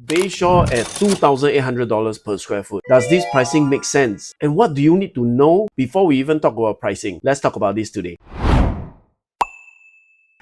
Bayshore at $2,800 per square foot. Does this pricing make sense? And what do you need to know before we even talk about pricing? Let's talk about this today.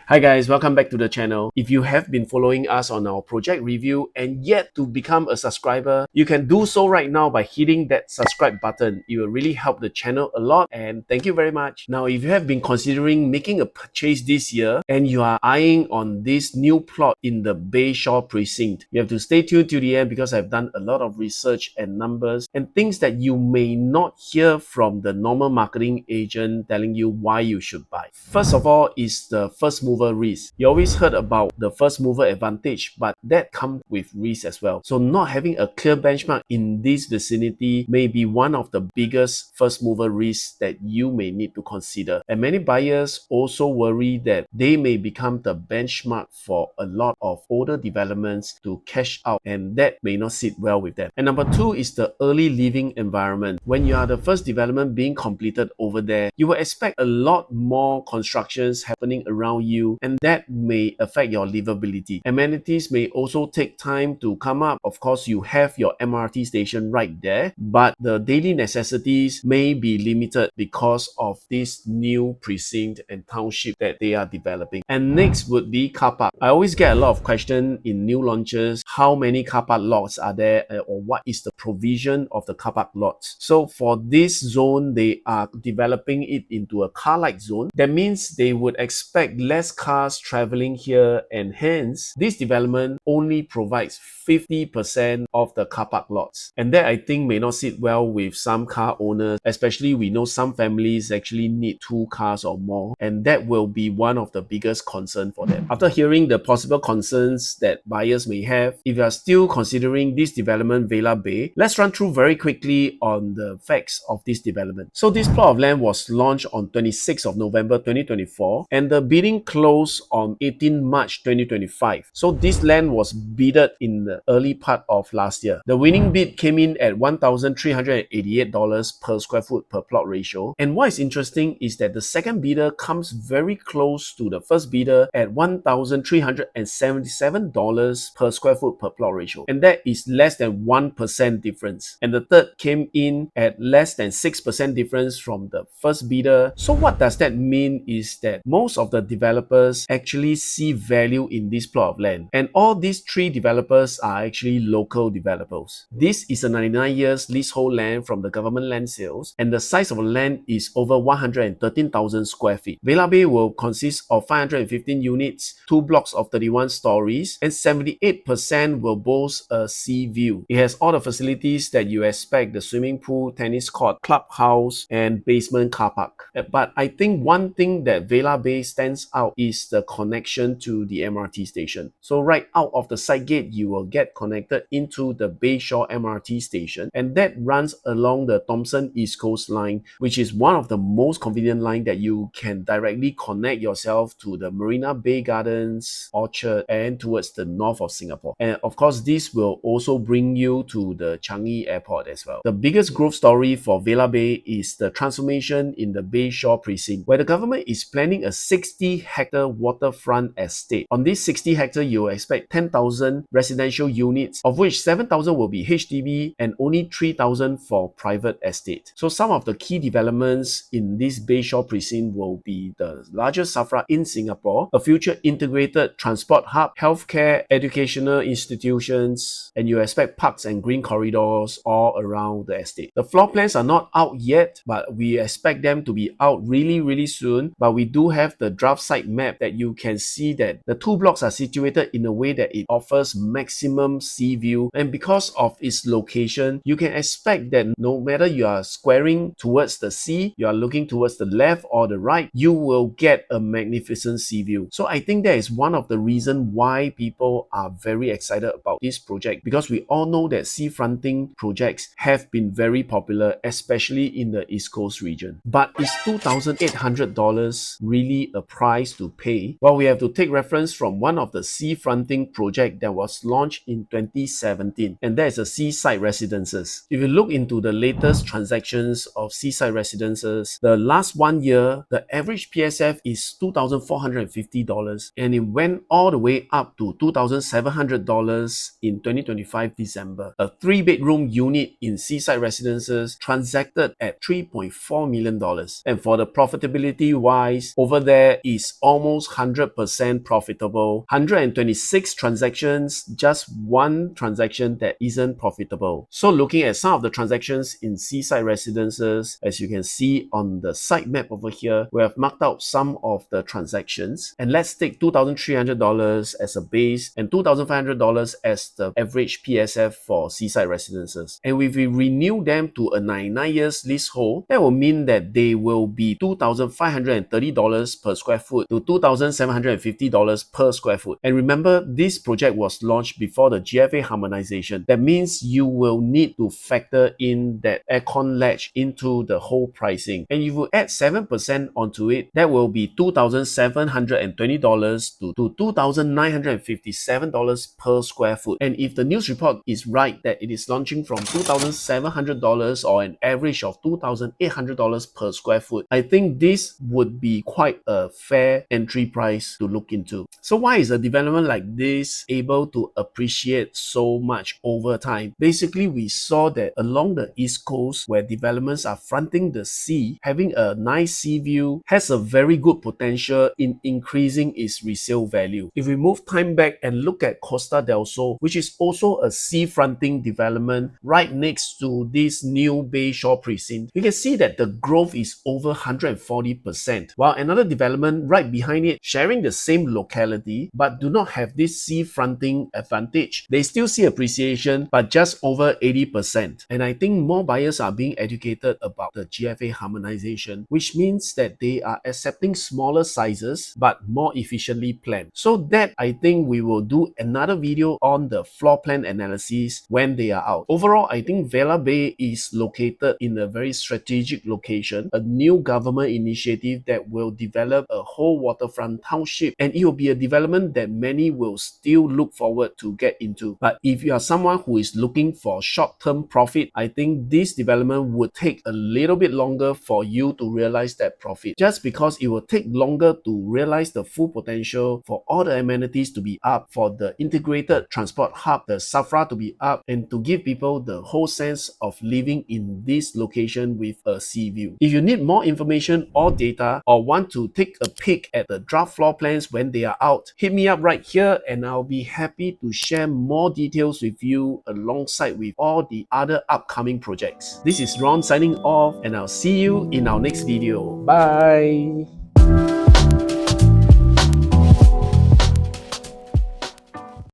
Hi guys, welcome back to the channel. If you have been following us on our project review and yet to become a subscriber, you can do so right now by hitting that subscribe button. It will really help the channel a lot, and thank you very much. Now, if you have been considering making a purchase this year and you are eyeing on this new plot in the Bayshore Precinct, you have to stay tuned to the end because I've done a lot of research and numbers and things that you may not hear from the normal marketing agent telling you why you should buy. First of all is the first mover risk. You always heard about the first mover advantage, but that comes with risk as well. So not having a clear benchmark in this vicinity may be one of the biggest first mover risks that you may need to consider. And many buyers also worry that they may become the benchmark for a lot of older developments to cash out, and that may not sit well with them. And number two is the early living environment. When you are the first development being completed over there, you will expect a lot more constructions happening around you, and that may affect your livability. Amenities may also take time to come up. Of course, you have your MRT station right there, but the daily necessities may be limited because of this new precinct and township that they are developing. And next would be car park. I always get a lot of questions in new launches, how many car park lots are there, or what is the provision of the car park lots. So for this zone, they are developing it into a car-like zone. That means they would expect less cars traveling here, and hence this development only provides 50% of the car park lots. And that I think may not sit well with some car owners, especially we know some families actually need 2 cars or more, and that will be one of the biggest concerns for them. After hearing the possible concerns that buyers may have, if you are still considering this development, Vela Bay, let's run through very quickly on the facts of this development. So this plot of land was launched on 26th of November 2024, and the bidding closed on 18 March 2025. So this land was bidded in the early part of last year. The winning bid came in at $1,388 per square foot per plot ratio. And what is interesting is that the second bidder comes very close to the first bidder at $1,377 per square foot per plot ratio. And that is less than 1% difference. And the third came in at less than 6% difference from the first bidder. So what does that mean is that most of the developers actually see value in this plot of land. And all these 3 developers are actually local developers. This is a 99 years leasehold land from the government land sales, and the size of the land is over 113,000 square feet. Vela Bay will consist of 515 units, 2 blocks of 31 stories, and 78% will boast a sea view. It has all the facilities that you expect: the swimming pool, tennis court, clubhouse, and basement car park. But I think one thing that Vela Bay stands out is the connection to the MRT station. So right out of the side gate, you will get connected into the Bayshore MRT station, and that runs along the Thomson East Coast line, which is one of the most convenient line that you can directly connect yourself to the Marina Bay Gardens, Orchard, and towards the north of Singapore. And of course, this will also bring you to the Changi Airport as well. The biggest growth story for Vela Bay is the transformation in the Bayshore Precinct, where the government is planning a 60-hectare waterfront estate. On this 60 hectare, you will expect 10,000 residential units, of which 7,000 will be HDB and only 3,000 for private estate. So some of the key developments in this Bayshore Precinct will be the largest SAFRA in Singapore, a future integrated transport hub, healthcare, educational institutions, and you expect parks and green corridors all around the estate. The floor plans are not out yet, but we expect them to be out really soon. But we do have the draft site map that you can see that the 2 blocks are situated in a way that it offers maximum sea view, and because of its location, you can expect that no matter you are squaring towards the sea, you are looking towards the left or the right, you will get a magnificent sea view. So I think that is one of the reasons why people are very excited about this project, because we all know that seafronting projects have been very popular, especially in the East Coast region. But is $2,800 really a price to pay? Well, we have to take reference from one of the seafronting project that was launched in 2017, and that is the seaside residences. If you look into the latest transactions of seaside residences, the last 1 year, the average PSF is $2,450, and it went all the way up to $2,700 in 2025 December. A 3-bedroom unit in seaside residences transacted at $3.4 million. And for the profitability wise, over there is almost 100% profitable. 126 transactions, just one transaction that isn't profitable. So looking at some of the transactions in seaside residences, as you can see on the side map over here, we have marked out some of the transactions. And let's take $2,300 as a base and $2,500 as the average PSF for seaside residences. And if we renew them to a 99 years leasehold, that will mean that they will be $2,530 per square foot to $2,750 per square foot. And remember, this project was launched before the GFA harmonization. That means you will need to factor in that aircon ledge into the whole pricing. And if you add 7% onto it, that will be $2,720 to $2,957 per square foot. And if the news report is right that it is launching from $2,700 or an average of $2,800 per square foot, I think this would be quite a fair entry price to look into. So why is a development like this able to appreciate so much over time? Basically, we saw that along the East Coast, where developments are fronting the sea, having a nice sea view has a very good potential in increasing its resale value. If we move time back and look at Costa del Sol, which is also a seafronting development right next to this new Bayshore precinct, you can see that the growth is over 140%, while another development right behind it, sharing the same locality but do not have this seafronting advantage, they still see appreciation but just over 80%. And I think more buyers are being educated about the GFA harmonization, which means that they are accepting smaller sizes but more efficiently planned. So that I think we will do another video on the floor plan analysis when they are out. Overall, I think Vela Bay is located in a very strategic location, a new government initiative that will develop a whole waterfront township, and it will be a development that many will still look forward to get into. But if you are someone who is looking for short-term profit, I think this development would take a little bit longer for you to realize that profit, just because it will take longer to realize the full potential for all the amenities to be up, for the integrated transport hub, the SAFRA to be up, and to give people the whole sense of living in this location with a sea view. If you need more information or data, or want to take a peek at the draft floor plans when they are out, hit me up right here and I'll be happy to share more details with you alongside with all the other upcoming projects. This is Ron signing off, and I'll see you in our next video. Bye!